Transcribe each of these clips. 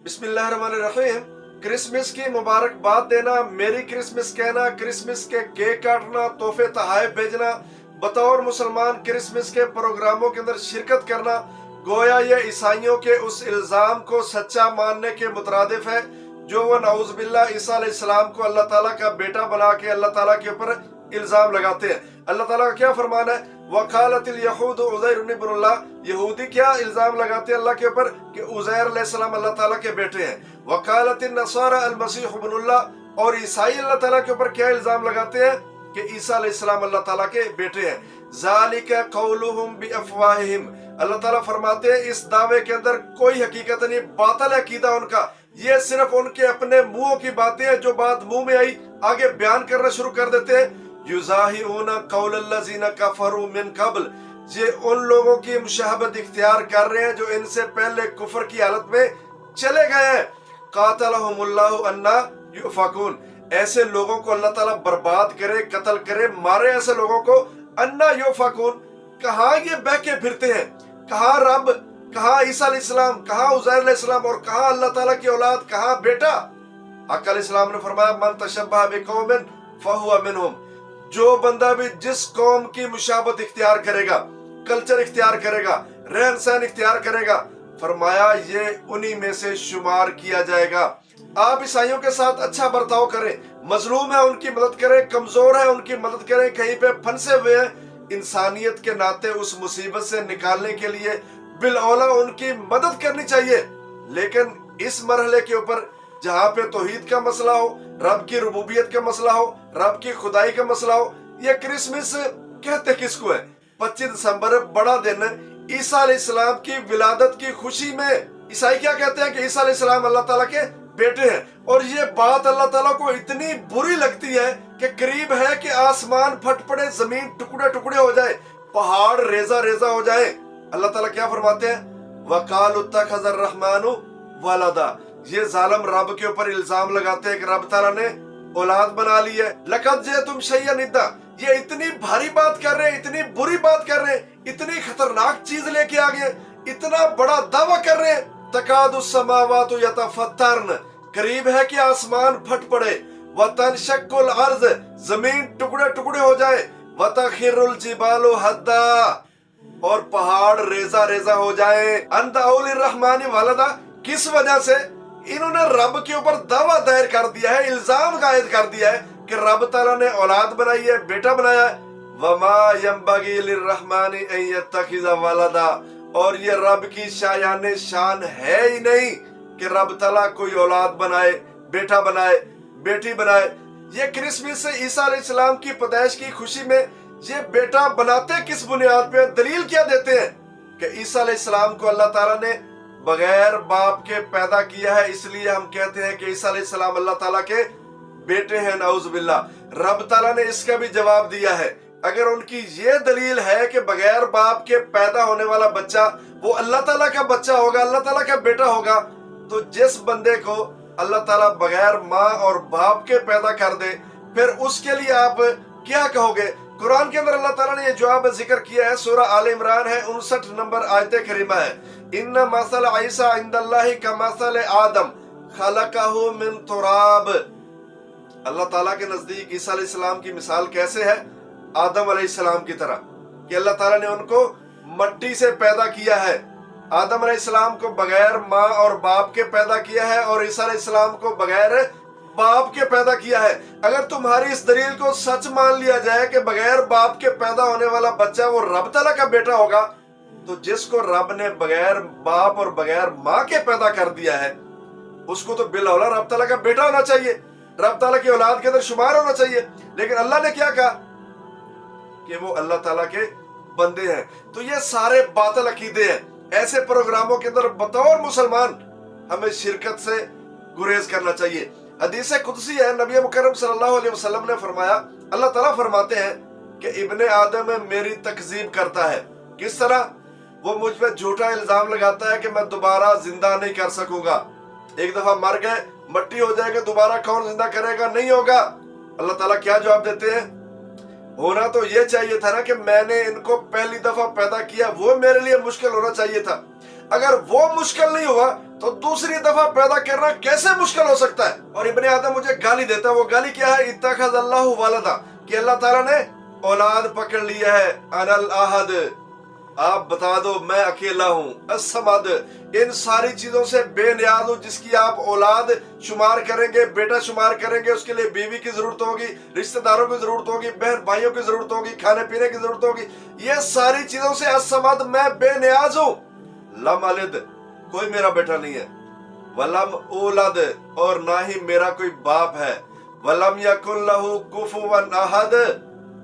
بسم اللہ الرحمن الرحیم۔ کرسمس کی مبارکباد دینا، میری کرسمس کہنا، کرسمس کے کیک کاٹنا، تحفے تحائف بھیجنا، بطور مسلمان کرسمس کے پروگراموں کے اندر شرکت کرنا گویا یہ عیسائیوں کے اس الزام کو سچا ماننے کے مترادف ہے جو وہ نعوذ باللہ عیسیٰ علیہ السلام کو اللہ تعالیٰ کا بیٹا بنا کے اللہ تعالیٰ کے اوپر الزام لگاتے ہیں۔ اللہ تعالیٰ کا کیا فرمان ہے؟ وَقَالَتِ الْيَهُودُ عُزَيْرٌ ابْنُ اللَّهِ، یہودی کیا الزام لگاتے ہیں اللہ کے اوپر کہ عزیر علیہ السلام اللہ تعالیٰ کے بیٹے ہیں۔ وَقَالَتِ النَّصَارَى الْمَسِيحُ ابْنُ اللَّهِ، اور عیسائی اللہ تعالیٰ کے اوپر کیا الزام لگاتے ہیں کہ عیسیٰ علیہ السلام اللہ تعالیٰ کے بیٹے ہیں۔ ذَلِكَ قَوْلُهُمْ بِأَفْوَاهِهِمْ، اللہ تعالیٰ فرماتے ہیں اس دعوے کے اندر کوئی حقیقت نہیں، باطل عقیدہ ان کا، یہ صرف ان کے اپنے منہوں کی باتیں ہیں جو بات منہ میں آئی آگے بیان کرنا شروع کر دیتے ہیں۔ یُظَاہِرُونَ قَوْلَ الَّذِينَ كَفَرُوا مِن قَبْلُ، یہ ان لوگوں کی مشابہت اختیار کر رہے ہیں جو ان سے پہلے کفر کی حالت میں چلے گئے ہیں۔ قَاتَلَهُمُ اللَّهُ أَنَّىٰ يُؤْفَكُونَ، ایسے لوگوں کو اللہ تعالیٰ برباد کرے، قتل کرے، مارے ایسے لوگوں کو۔ أَنَّىٰ يُؤْفَكُونَ، کہاں یہ بہکے پھرتے ہیں، کہاں رب، کہاں عیسیٰ علیہ السلام، کہاں عزیر علیہ السلام، اور کہاں اللہ تعالیٰ کی اولاد، کہاں بیٹا۔ آقا علیہ السلام نے فرمایا من تشبہ بقوم فہو منہم، جو بندہ بھی جس قوم کی مشابہت اختیار کرے گا، کلچر اختیار کرے گا، رہن سہن اختیار کرے گا، فرمایا یہ انہی میں سے شمار کیا جائے گا۔ آپ عیسائیوں کے ساتھ اچھا برتاؤ کریں، مظلوم ہے ان کی مدد کریں، کمزور ہے ان کی مدد کریں، کہیں پہ پھنسے ہوئے ہیں، انسانیت کے ناطے اس مصیبت سے نکالنے کے لیے بالاولیٰ ان کی مدد کرنی چاہیے۔ لیکن اس مرحلے کے اوپر جہاں پہ توحید کا مسئلہ ہو، رب کی ربوبیت کا مسئلہ ہو، رب کی خدائی کا مسئلہ ہو، یہ کرسمس کہتے کس کو ہے؟ 25 دسمبر بڑا دن عیسیٰ علیہ السلام کی ولادت کی خوشی میں عیسائی کیا کہتے ہیں کہ عیسیٰ علیہ السلام اللہ تعالیٰ کے بیٹے ہیں، اور یہ بات اللہ تعالیٰ کو اتنی بری لگتی ہے کہ قریب ہے کہ آسمان پھٹ پڑے، زمین ٹکڑے ٹکڑے ہو جائے، پہاڑ ریزہ ریزہ ہو جائے۔ اللہ تعالیٰ کیا فرماتے ہیں؟ وَقَالُوا اتَّخَذَ الرَّحْمَنُ وَلَدًا، یہ ظالم رب کے اوپر الزام لگاتے ہیں کہ رب تعالیٰ نے اولاد بنا لی ہے۔ لَقَدْ جِئْتُمْ شَيْئًا إِدًّا، یہ اتنی بھاری بات کر رہے ہیں، اتنی بری بات کر رہے ہیں، اتنی خطرناک چیز لے کے آگئے، اتنا بڑا دعویٰ کر رہے ہیں۔ تَكَادُ السَّمَاوَاتُ يَتَفَطَّرْنَ، قریب ہے کہ آسمان پھٹ پڑے، وَتَنشَقُّ الْأَرْضُ، زمین ٹکڑے ٹکڑے ہو جائے، وَتَخِرُّ الْجِبَالُ هَدًّا، اور پہاڑ ریزہ ریزہ ہو جائیں۔ ان دعوا للرحمن ولدا، کس وجہ سے؟ انہوں نے رب کے اوپر دعویٰ دائر کر دیا ہے، الزام عائد کر دیا ہے کہ رب تعالیٰ نے اولاد بنائی ہے، بیٹا بنایا ہے۔ وما ينبغي للرحمن ان يتخذ ولدا، اور یہ رب کی شایان شان ہے ہی نہیں کہ رب تعالیٰ کوئی اولاد بنائے، بیٹا بنائے، بیٹی بنائے۔ یہ کرسمس سے عیسیٰ علیہ السلام کی پیدائش کی خوشی میں یہ بیٹا بناتے کس بنیاد پہ؟ دلیل کیا دیتے ہیں کہ عیسیٰ علیہ السلام کو اللہ تعالیٰ نے بغیر باپ کے پیدا کیا ہے، اس لیے ہم کہتے ہیں کہ عیسیٰ علیہ السلام اللہ تعالیٰ کے بیٹے ہیں، نعوذ باللہ۔ رب تعالیٰ نے اس کا بھی جواب دیا ہے، اگر ان کی یہ دلیل ہے کہ بغیر باپ کے پیدا ہونے والا بچہ وہ اللہ تعالیٰ کا بچہ ہوگا، اللہ تعالیٰ کا بیٹا ہوگا، تو جس بندے کو اللہ تعالیٰ بغیر ماں اور باپ کے پیدا کر دے، پھر اس کے لیے آپ کیا کہو گے؟ قرآن کے اندر اللہ تعالیٰ نے یہ جواب ذکر کیا ہے، سورہ آل عمران ہے، 59 نمبر آیت کریمہ ہے۔ ان مثل عیسیٰ عند اللہ کمثل آدم خلقہ من تراب، اللہ تعالیٰ کے نزدیک عیسیٰ علیہ السلام کی مثال کیسے ہے؟ آدم علیہ السلام کی طرح، کہ اللہ تعالیٰ نے ان کو مٹی سے پیدا کیا ہے۔ آدم علیہ السلام کو بغیر ماں اور باپ کے پیدا کیا ہے، اور عیسیٰ علیہ السلام کو بغیر باپ کے پیدا کیا ہے۔ اگر تمہاری اس دلیل کو سچ مان لیا جائے کہ بغیر باپ کے پیدا ہونے والا بچہ وہ رب تعالیٰ کا بیٹا ہوگا، تو جس کو رب نے بغیر باپ اور بغیر ماں کے پیدا کر دیا ہے، اس کو تو بالاولیٰ رب تعالیٰ کا بیٹا ہونا چاہیے، رب تعالیٰ کی اولاد کے اندر شمار ہونا چاہیے۔ لیکن اللہ نے کیا کہا کہ وہ اللہ تعالیٰ کے بندے ہیں۔ تو یہ سارے باطل عقیدے ہیں، ایسے پروگراموں کے اندر بطور مسلمان ہمیں شرکت سے گریز کرنا چاہیے۔ حدیث قدسی ہے، نبی مکرم صلی اللہ علیہ وسلم نے فرمایا، اللہ تعالیٰ فرماتے ہیں کہ ابن آدم میری تکذیب کرتا ہے۔ کس طرح؟ وہ مجھ پہ جھوٹا الزام لگاتا ہے کہ میں دوبارہ زندہ نہیں کر سکوں گا، ایک دفعہ مر گئے، مٹی ہو جائے گا، دوبارہ کون زندہ کرے گا؟ نہیں ہوگا۔ اللہ تعالیٰ کیا جواب دیتے ہیں؟ ہونا تو یہ چاہیے تھا نا کہ میں نے ان کو پہلی دفعہ پیدا کیا، وہ میرے لیے مشکل ہونا چاہیے تھا۔ اگر وہ مشکل نہیں ہوا تو دوسری دفعہ پیدا کرنا کیسے مشکل ہو سکتا ہے؟ اور ابن آدم مجھے گالی دیتا ہے، وہ گالی کیا ہے؟ اتخذ اللہ ولدا، کہ اللہ تعالیٰ نے اولاد پکڑ لیا ہے۔ انا الاحد، آپ بتا دو میں اکیلا ہوں۔ الصمد، ان ساری چیزوں سے بے نیاز ہوں، جس کی آپ اولاد شمار کریں گے، بیٹا شمار کریں گے، اس کے لیے بیوی کی ضرورت ہوگی، رشتہ داروں کی ضرورت ہوگی، بہن بھائیوں کی ضرورت ہوگی، کھانے پینے کی ضرورت ہوگی، یہ ساری چیزوں سے الصمد، میں بے نیاز ہوں۔ لم الد، کوئی میرا بیٹا نہیں ہے، ولم اولد، اور نہ ہی میرا کوئی باپ ہے، ولم یکن لہ کفوا احد،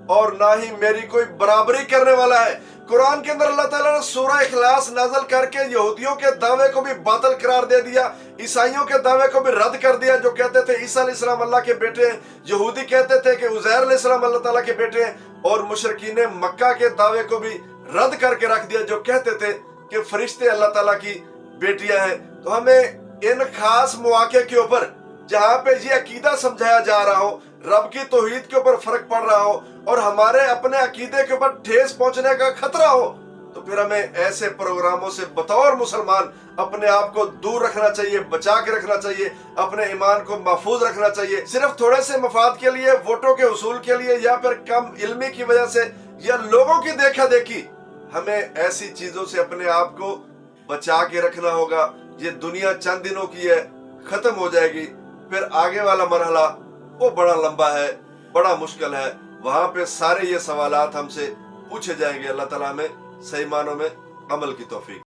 اور نہ ہی میری کوئی برابری کرنے والا ہے۔ قرآن کے اندر اللہ تعالیٰ نے سورہ اخلاص نازل کر کے یہودیوں کے دعوے کو بھی باطل قرار دے دیا، عیسائیوں کے دعوے کو بھی رد کر دیا، جو کہتے تھے عیسیٰ علیہ السلام اللہ کے بیٹے ہیں، یہودی کہتے تھے کہ عزیر علیہ السلام اللہ تعالیٰ کے بیٹے ہیں، اور مشرکین مکہ کے دعوے کو بھی رد کر کے رکھ دیا، جو کہتے تھے کہ فرشتے اللہ تعالیٰ کی بیٹیاں ہیں۔ تو ہمیں ان خاص مواقع کے اوپر جہاں پہ یہ عقیدہ سمجھایا جا رہا ہو، رب کی توحید کے اوپر فرق پڑ رہا ہو، اور ہمارے اپنے عقیدے کے اوپر ٹھیس پہنچنے کا خطرہ ہو، تو پھر ہمیں ایسے پروگراموں سے بطور مسلمان اپنے آپ کو دور رکھنا چاہیے، بچا کے رکھنا چاہیے، اپنے ایمان کو محفوظ رکھنا چاہیے۔ صرف تھوڑے سے مفاد کے لیے، ووٹوں کے حصول کے لیے، یا پھر کم علمی کی وجہ سے، یا لوگوں کی دیکھا دیکھی، ہمیں ایسی چیزوں سے اپنے آپ کو بچا کے رکھنا ہوگا۔ یہ دنیا چند دنوں کی ہے، ختم ہو جائے گی، پھر آگے والا مرحلہ وہ بڑا لمبا ہے، بڑا مشکل ہے، وہاں پہ سارے یہ سوالات ہم سے پوچھے جائیں گے۔ اللہ تعالیٰ ہمیں صحیح معنوں میں عمل کی توفیق